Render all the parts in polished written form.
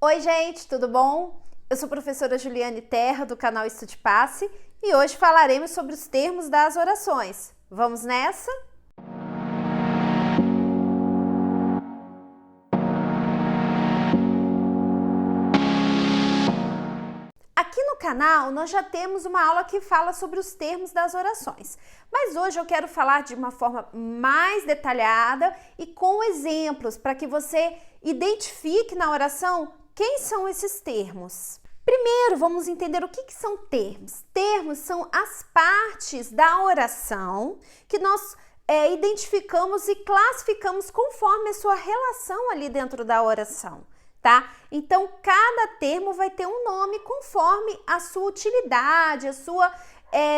Oi, gente, tudo bom? Eu sou a professora Juliane Terra, do canal Estude Passe, e hoje falaremos sobre os termos das orações. Vamos nessa? Aqui no canal nós já temos uma aula que fala sobre os termos das orações, mas hoje eu quero falar de uma forma mais detalhada e com exemplos para que você identifique na oração quem são esses termos. Primeiro, vamos entender o que são termos. Termos são as partes da oração que nós identificamos e classificamos conforme a sua relação ali dentro da oração. Tá? Então, cada termo vai ter um nome conforme a sua utilidade, a sua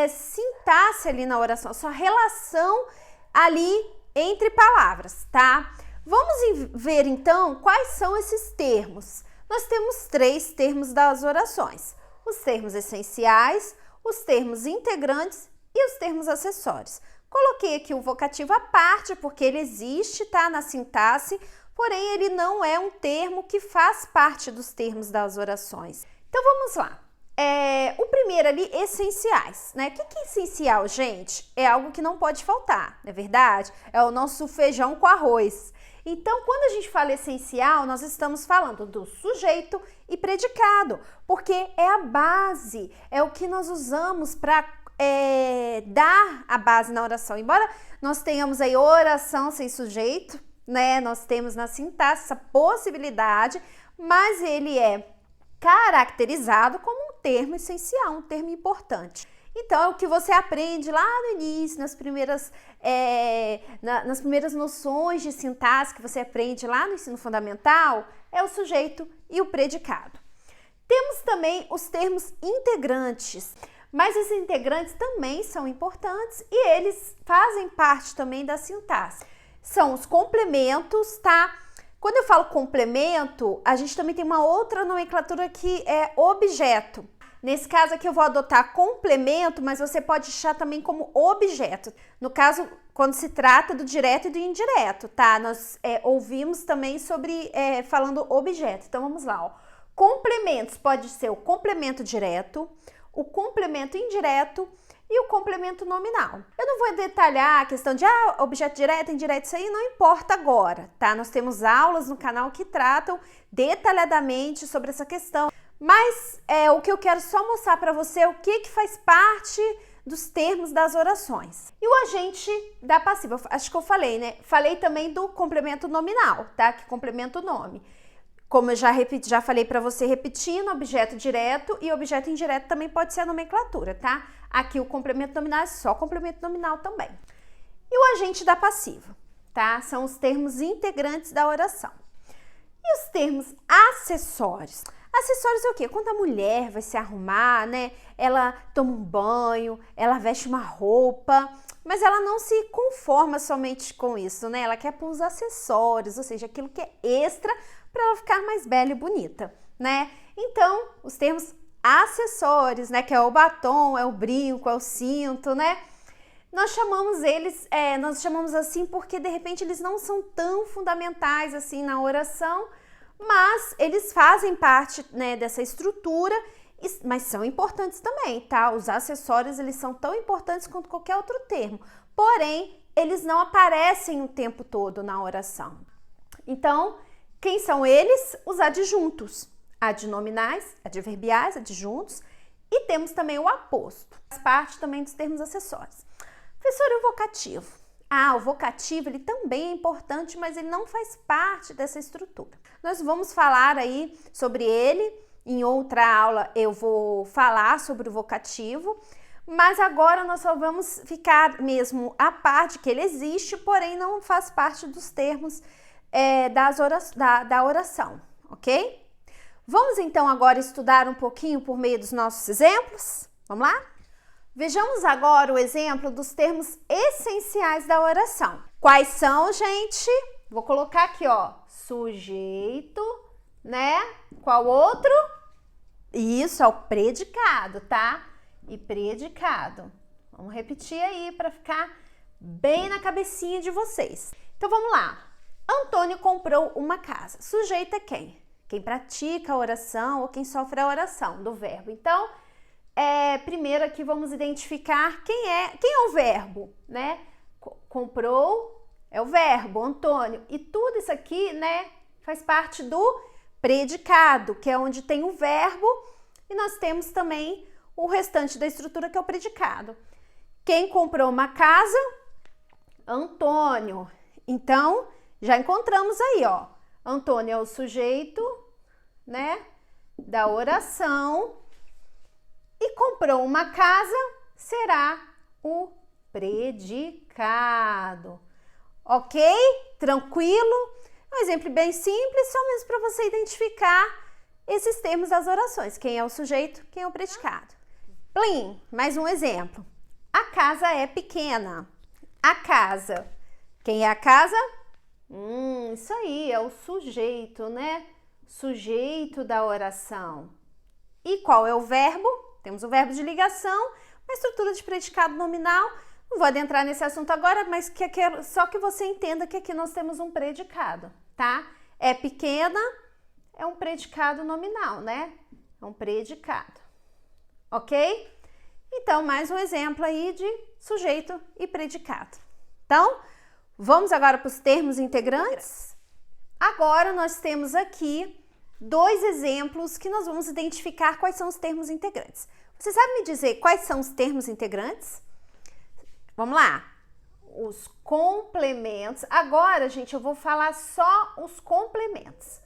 sintaxe ali na oração, a sua relação ali entre palavras, tá? Vamos ver então quais são esses termos. Nós temos 3 termos das orações: os termos essenciais, os termos integrantes e os termos acessórios. Coloquei aqui o vocativo à parte porque ele existe, tá, na sintaxe, porém ele não é um termo que faz parte dos termos das orações. Então vamos lá. O primeiro ali, essenciais, né? O que é essencial, gente? É algo que não pode faltar, não é verdade? É o nosso feijão com arroz. Então, quando a gente fala essencial, nós estamos falando do sujeito e predicado, porque é a base, é o que nós usamos para dar a base na oração. Embora nós tenhamos aí oração sem sujeito, né? Nós temos na sintaxe essa possibilidade, mas ele é caracterizado como um termo essencial, um termo importante. Então, é o que você aprende lá no início, nas primeiras noções de sintaxe que você aprende lá no ensino fundamental, é o sujeito e o predicado. Temos também os termos integrantes, mas esses integrantes também são importantes e eles fazem parte também da sintaxe. São os complementos, tá? Quando eu falo complemento, a gente também tem uma outra nomenclatura que é objeto. Nesse caso aqui eu vou adotar complemento, mas você pode deixar também como objeto. No caso, quando se trata do direto e do indireto, tá? Nós ouvimos também sobre falando objeto. Então vamos lá, ó. Complementos pode ser o complemento direto, o complemento indireto e o complemento nominal. Eu não vou detalhar a questão de objeto direto, indireto, isso aí não importa agora, tá? Nós temos aulas no canal que tratam detalhadamente sobre essa questão. Mas o que eu quero só mostrar para você é o que faz parte dos termos das orações. E o agente da passiva, acho que eu falei, né? Falei também do complemento nominal, tá? Que complementa o nome. Como eu já falei para você, repetindo, objeto direto e objeto indireto também pode ser a nomenclatura, tá? Aqui o complemento nominal é só complemento nominal também. E o agente da passiva, tá? São os termos integrantes da oração. E os termos acessórios? Acessórios é o quê? Quando a mulher vai se arrumar, né? Ela toma um banho, ela veste uma roupa, mas ela não se conforma somente com isso, né? Ela quer pôr os acessórios, ou seja, aquilo que é extra para ela ficar mais bela e bonita, né? Então, os termos acessórios, né? Que é o batom, é o brinco, é o cinto, né? Nós chamamos assim porque de repente eles não são tão fundamentais assim na oração, mas eles fazem parte, né, dessa estrutura, mas são importantes também, tá? Os acessórios, eles são tão importantes quanto qualquer outro termo, porém, eles não aparecem o tempo todo na oração. Então, quem são eles? Os adjuntos, adnominais, adverbiais, adjuntos, e temos também o aposto, faz parte também dos termos acessórios. Professor, e o vocativo? O vocativo, ele também é importante, mas ele não faz parte dessa estrutura. Nós vamos falar aí sobre ele, em outra aula eu vou falar sobre o vocativo, mas agora nós só vamos ficar mesmo a parte que ele existe, porém não faz parte dos termos da oração, ok? Vamos então agora estudar um pouquinho por meio dos nossos exemplos? Vamos lá? Vejamos agora o exemplo dos termos essenciais da oração. Quais são, gente? Vou colocar aqui, ó, sujeito, né? Qual outro? Isso, é o predicado, tá? E predicado. Vamos repetir aí para ficar bem na cabecinha de vocês. Então, vamos lá. Antônio comprou uma casa. Sujeito é quem? quem pratica a oração ou quem sofre a oração do verbo. Então, primeiro aqui vamos identificar quem é o verbo, né? Comprou é o verbo, Antônio. E tudo isso aqui, né, faz parte do predicado, que é onde tem o verbo, e nós temos também o restante da estrutura, que é o predicado. Quem comprou uma casa? Antônio. Então, já encontramos aí, ó. Antônio é o sujeito, né, da oração. E comprou uma casa será o predicado. Ok? Tranquilo? Um exemplo bem simples, só mesmo para você identificar esses termos das orações. Quem é o sujeito, quem é o predicado. Plim, mais um exemplo. A casa é pequena. A casa. Quem é a casa? Isso aí, é o sujeito, né? Sujeito da oração. E qual é o verbo? Temos o verbo de ligação, uma estrutura de predicado nominal. Não vou adentrar nesse assunto agora, mas só que você entenda que aqui nós temos um predicado, tá? É pequena, é um predicado nominal, né? É um predicado, ok? Então, mais um exemplo aí de sujeito e predicado. Então, vamos agora para os termos integrantes? Agora nós temos aqui 2 exemplos que nós vamos identificar quais são os termos integrantes. Você sabe me dizer quais são os termos integrantes? Vamos lá. Os complementos. Agora, gente, eu vou falar só os complementos,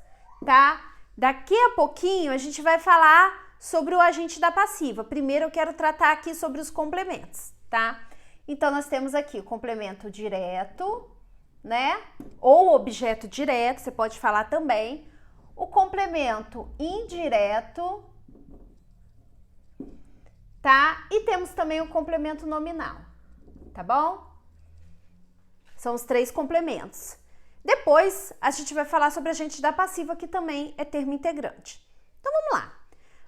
tá? Daqui a pouquinho a gente vai falar sobre o agente da passiva. Primeiro eu quero tratar aqui sobre os complementos, tá? Então, nós temos aqui o complemento direto, né? Ou objeto direto, você pode falar também. O complemento indireto, tá? E temos também o complemento nominal, tá bom? São os 3 complementos. Depois, a gente vai falar sobre a agente da passiva, que também é termo integrante. Então, vamos lá.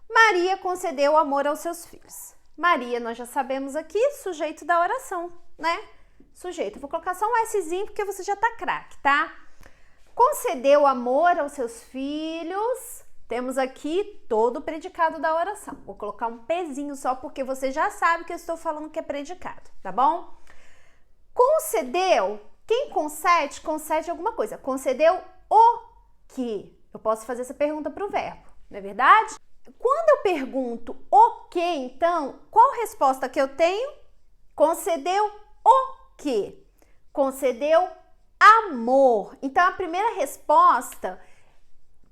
Maria concedeu amor aos seus filhos. Maria, nós já sabemos aqui, sujeito da oração, né? Sujeito. Eu vou colocar só um Szinho, porque você já tá craque, tá? Concedeu amor aos seus filhos. Temos aqui todo o predicado da oração. Vou colocar um Pzinho só, porque você já sabe que eu estou falando que é predicado, tá bom? Concedeu. Quem concede, concede alguma coisa. Concedeu o que? Eu posso fazer essa pergunta para o verbo, não é verdade? Quando eu pergunto o que, então, qual resposta que eu tenho? Concedeu o que? Concedeu amor. Então, a primeira resposta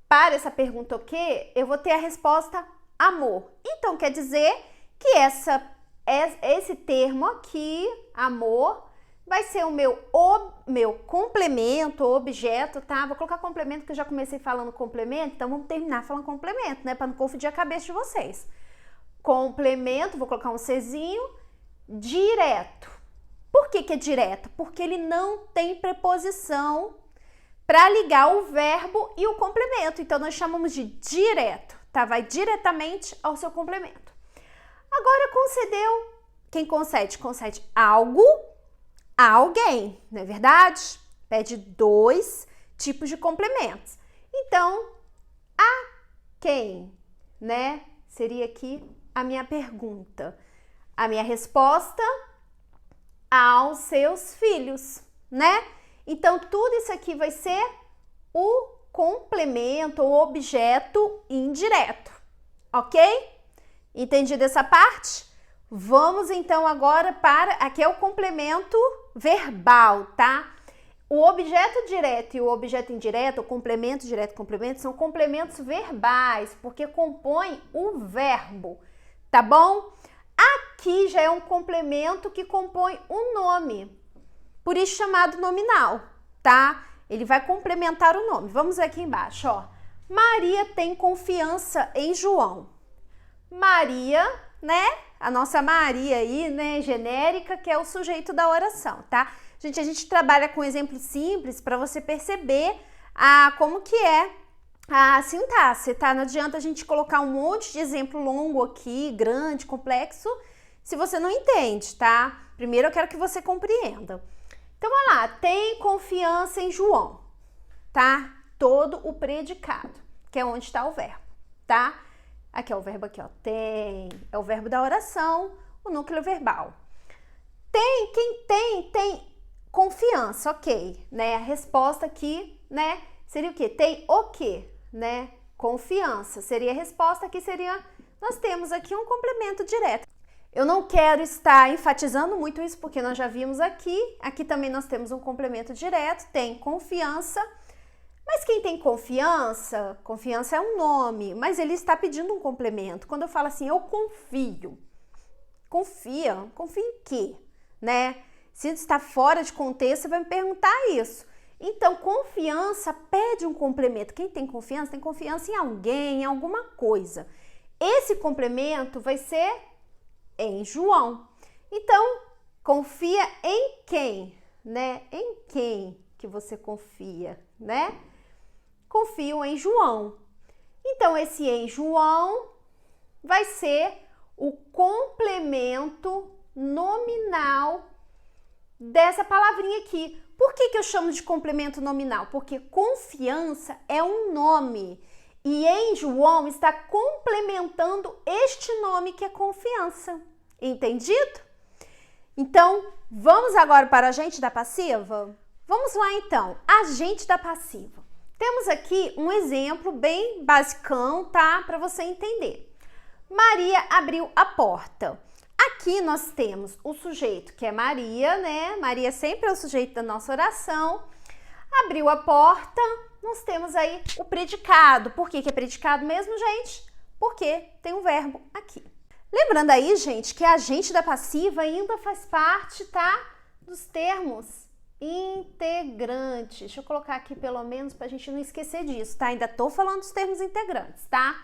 para essa pergunta o que, eu vou ter a resposta amor. Então, quer dizer que esse termo aqui, amor, vai ser o meu complemento, objeto, tá? Vou colocar complemento, porque eu já comecei falando complemento, então vamos terminar falando complemento, né? Para não confundir a cabeça de vocês. Complemento, vou colocar um Czinho, direto. Por que é direto? Porque ele não tem preposição para ligar o verbo e o complemento. Então, nós chamamos de direto, tá? Vai diretamente ao seu complemento. Agora, concedeu. Quem concede? Concede algo a alguém, não é verdade? Pede 2 tipos de complementos. Então, a quem, né? Seria aqui a minha pergunta. A minha resposta, aos seus filhos, né? Então, tudo isso aqui vai ser o complemento ou objeto indireto, ok? Entendido essa parte? Vamos então agora para, aqui é o complemento verbal, tá? O objeto direto e o objeto indireto, o complemento direto e complemento, são complementos verbais, porque compõem o verbo, tá bom? Aqui já é um complemento que compõe um nome, por isso chamado nominal, tá? Ele vai complementar o nome. Vamos ver aqui embaixo, ó. Maria tem confiança em João. Maria, né? A nossa Maria aí, né, genérica, que é o sujeito da oração, tá? Gente, a gente trabalha com exemplos simples para você perceber como que é a sintaxe, tá? Não adianta a gente colocar um monte de exemplo longo aqui, grande, complexo, se você não entende, tá? Primeiro eu quero que você compreenda. Então, vamos lá. Tem confiança em João, tá? Todo o predicado. que é onde está o verbo, tá? Aqui é o verbo aqui, ó, tem, é o verbo da oração, o núcleo verbal. Tem, quem tem confiança, ok, né? A resposta aqui, né, seria o quê? Tem o quê, né? Confiança, seria a resposta aqui, seria, nós temos aqui um complemento direto. Eu não quero estar enfatizando muito isso, porque nós já vimos aqui também nós temos um complemento direto, tem confiança, mas quem tem confiança, confiança é um nome, mas ele está pedindo um complemento. Quando eu falo assim, eu confio, confia em quê, né? Se está fora de contexto, você vai me perguntar isso. Então, confiança pede um complemento. Quem tem confiança em alguém, em alguma coisa. Esse complemento vai ser em João. Então, confia em quem, né? Em quem que você confia, né? Confio em João. Então, esse em João vai ser o complemento nominal dessa palavrinha aqui. Por que eu chamo de complemento nominal? Porque confiança é um nome e em João está complementando este nome que é confiança. Entendido? Então, vamos agora para agente da passiva? Vamos lá então, agente da passiva. Temos aqui um exemplo bem basicão, tá? Para você entender. Maria abriu a porta. Aqui nós temos o sujeito que é Maria, né? Maria sempre é o sujeito da nossa oração. Abriu a porta, nós temos aí o predicado. Por que é predicado mesmo, gente? Porque tem um verbo aqui. Lembrando aí, gente, que agente da passiva ainda faz parte, tá? Dos termos integrantes. Deixa eu colocar aqui pelo menos pra gente não esquecer disso, tá? Ainda tô falando dos termos integrantes, tá?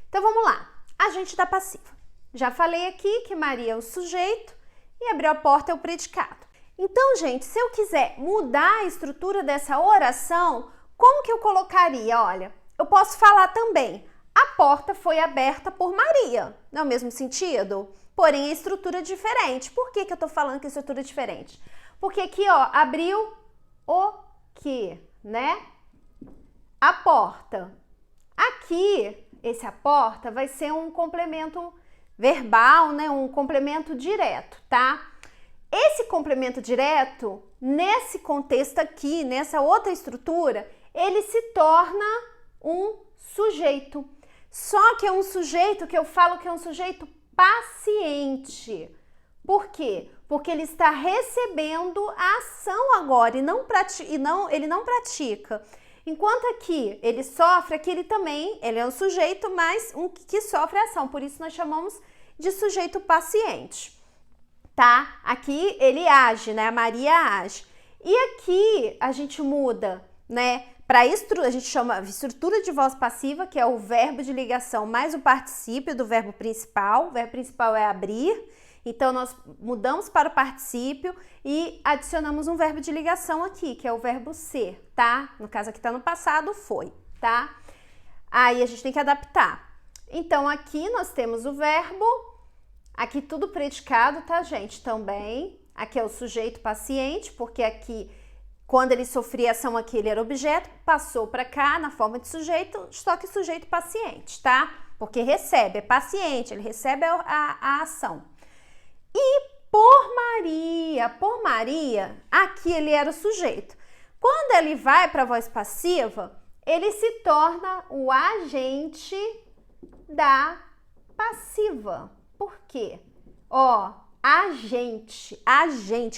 Então vamos lá. Agente da passiva. Já falei aqui que Maria é o sujeito e abriu a porta é o predicado. Então, gente, se eu quiser mudar a estrutura dessa oração, como que eu colocaria? Olha, eu posso falar também, a porta foi aberta por Maria. Não é o mesmo sentido? Porém, a estrutura é diferente. Por que eu tô falando que a estrutura é diferente? Porque aqui, ó, abriu o quê, né? A porta. Aqui, esse a porta vai ser um complemento verbal, né? Um complemento direto, tá? Esse complemento direto, nesse contexto aqui, nessa outra estrutura, ele se torna um sujeito. Só que é um sujeito que eu falo que é um sujeito paciente. Por quê? Porque ele está recebendo a ação agora e ele não pratica. Enquanto aqui ele sofre, aqui ele é um sujeito, mas um que sofre a ação. Por isso nós chamamos de sujeito paciente, tá? Aqui ele age, né? A Maria age. E aqui a gente muda, né? A gente chama de estrutura de voz passiva, que é o verbo de ligação mais o particípio do verbo principal. O verbo principal é abrir. Então, nós mudamos para o particípio e adicionamos um verbo de ligação aqui, que é o verbo ser, tá? No caso aqui tá no passado, foi, tá? Aí a gente tem que adaptar. Então, aqui nós temos o verbo, aqui tudo predicado, tá, gente? Também, aqui é o sujeito paciente, porque aqui, quando ele sofria ação aqui, ele era objeto, passou para cá na forma de sujeito, só que sujeito paciente, tá? Porque recebe, é paciente, ele recebe a ação. E por Maria, aqui ele era o sujeito. Quando ele vai para a voz passiva, ele se torna o agente da passiva. Por quê? Ó, agente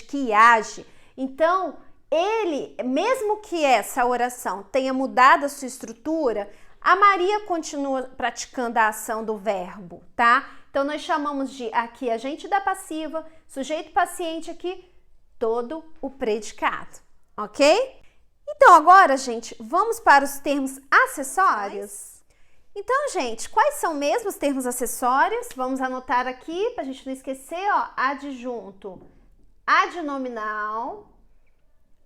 que age. Então, ele, mesmo que essa oração tenha mudado a sua estrutura, a Maria continua praticando a ação do verbo, tá? Então, nós chamamos de aqui agente da passiva, sujeito paciente aqui, todo o predicado, ok? Então, agora, gente, vamos para os termos acessórios? Então, gente, quais são mesmo os termos acessórios? Vamos anotar aqui, para a gente não esquecer, ó, adjunto, adnominal,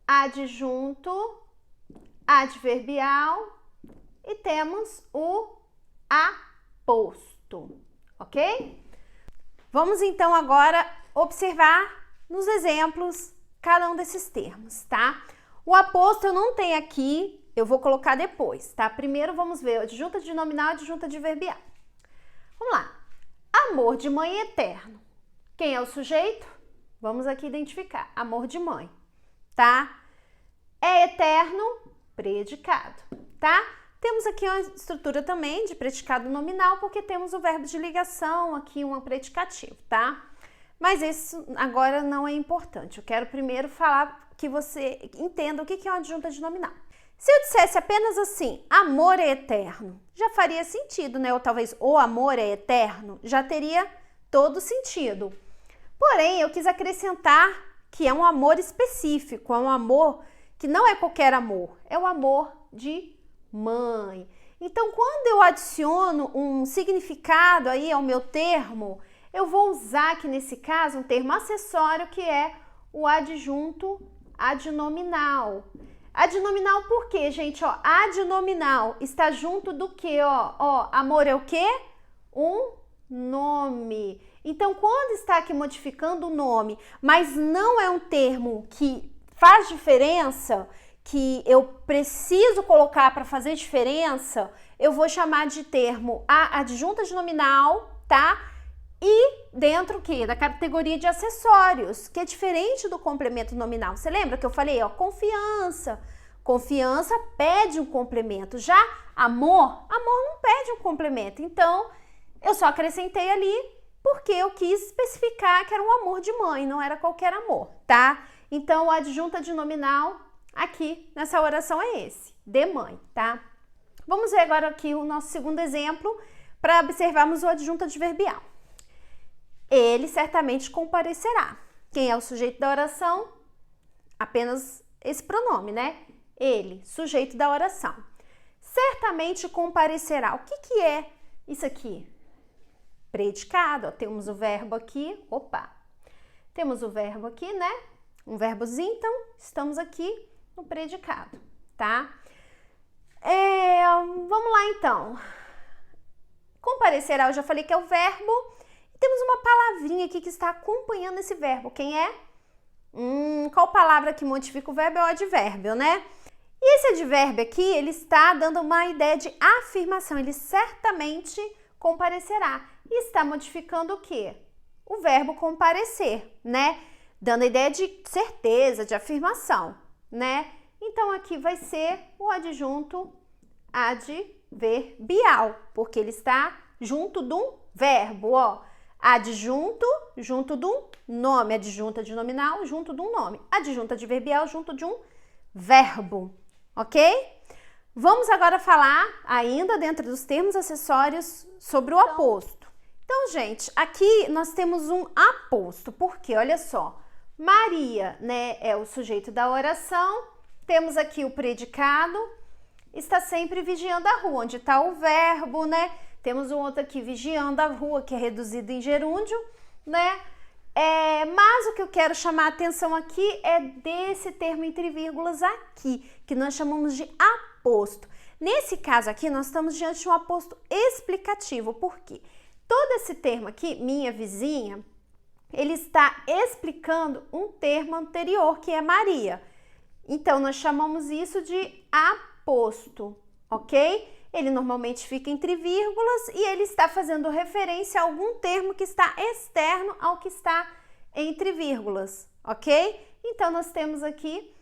adjunto, adverbial e temos o aposto. Ok? Vamos então agora observar nos exemplos cada um desses termos, tá? O aposto eu não tenho aqui eu vou colocar depois, tá? Primeiro vamos ver adjunta de nominal e adjunta adverbial. Vamos lá. Amor de mãe eterno. Quem é o sujeito? Vamos aqui identificar. Amor de mãe, tá? É eterno, predicado, tá? Temos aqui uma estrutura também de predicado nominal, porque temos o verbo de ligação, aqui um predicativo, tá? Mas isso agora não é importante. Eu quero primeiro falar que você entenda o que é uma adjunta de nominal. Se eu dissesse apenas assim, amor é eterno, já faria sentido, né? Ou talvez o amor é eterno, já teria todo sentido. Porém, eu quis acrescentar que é um amor específico, é um amor que não é qualquer amor, é o amor de mãe. Então, quando eu adiciono um significado aí ao meu termo, eu vou usar aqui nesse caso um termo acessório que é o adjunto adnominal. Adnominal por quê, gente? Ó, adnominal está junto do quê? Ó, amor é o quê? Um nome. Então, quando está aqui modificando o nome, mas não é um termo que faz diferença, que eu preciso colocar para fazer diferença, eu vou chamar de termo a adjunta de nominal, tá? E dentro que da categoria de acessórios, que é diferente do complemento nominal. Você lembra que eu falei, ó, confiança. Confiança pede um complemento. Já amor não pede um complemento. Então, eu só acrescentei ali porque eu quis especificar que era um amor de mãe, não era qualquer amor, tá? Então, o adjunta de nominal aqui nessa oração é esse, de mãe, tá? Vamos ver agora aqui o nosso segundo exemplo para observarmos o adjunto adverbial. Ele certamente comparecerá. Quem é o sujeito da oração? Apenas esse pronome, né? Ele, sujeito da oração. Certamente comparecerá. O que é isso aqui? Predicado, ó, temos o verbo aqui, temos o verbo aqui, né? Um verbozinho, então estamos aqui no predicado, tá? Vamos lá então. Comparecerá, eu já falei que é o verbo. E temos uma palavrinha aqui que está acompanhando esse verbo. Quem é? Qual palavra que modifica o verbo? É o advérbio, né? E esse advérbio aqui, ele está dando uma ideia de afirmação. Ele certamente comparecerá. E está modificando o quê? O verbo comparecer, né? Dando a ideia de certeza, de afirmação, né? Então, aqui vai ser o adjunto adverbial, porque ele está junto de um verbo, ó. Adjunto junto de um nome, adjunta de nominal junto de um nome, adjunta adverbial junto de um verbo, ok? Vamos agora falar, ainda dentro dos termos acessórios, sobre o aposto. Então, gente, aqui nós temos um aposto, porque, olha só, Maria, né, é o sujeito da oração, temos aqui o predicado, está sempre vigiando a rua, onde está o verbo, né? Temos um outro aqui, vigiando a rua, que é reduzido em gerúndio, né? Mas o que eu quero chamar a atenção aqui é desse termo entre vírgulas aqui, que nós chamamos de aposto. Nesse caso aqui, nós estamos diante de um aposto explicativo, por quê? Todo esse termo aqui, minha vizinha, ele está explicando um termo anterior, que é Maria. Então, nós chamamos isso de aposto, ok? Ele normalmente fica entre vírgulas e ele está fazendo referência a algum termo que está externo ao que está entre vírgulas, ok? Então, nós temos aqui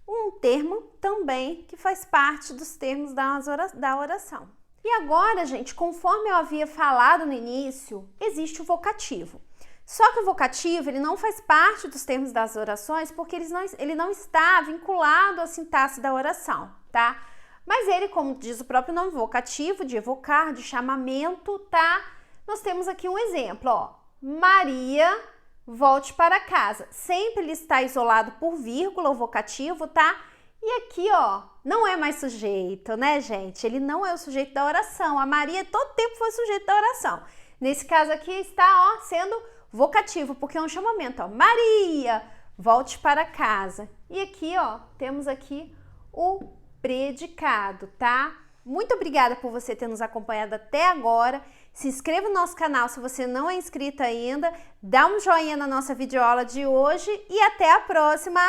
um termo também que faz parte dos termos da oração. E agora, gente, conforme eu havia falado no início, existe o vocativo. Só que o vocativo, ele não faz parte dos termos das orações porque ele não está vinculado à sintaxe da oração, tá? Mas ele, como diz o próprio nome, vocativo, de evocar, de chamamento, tá? Nós temos aqui um exemplo, ó. Maria, volte para casa. Sempre ele está isolado por vírgula, o vocativo, tá? E aqui, ó, não é mais sujeito, né, gente? Ele não é o sujeito da oração. A Maria todo tempo foi sujeito da oração. Nesse caso aqui está, ó, sendo vocativo, porque é um chamamento, ó. Maria, volte para casa. E aqui, ó, temos aqui o predicado, tá? Muito obrigada por você ter nos acompanhado até agora. Se inscreva no nosso canal se você não é inscrito ainda. Dá um joinha na nossa videoaula de hoje e até a próxima.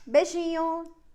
Beijinho!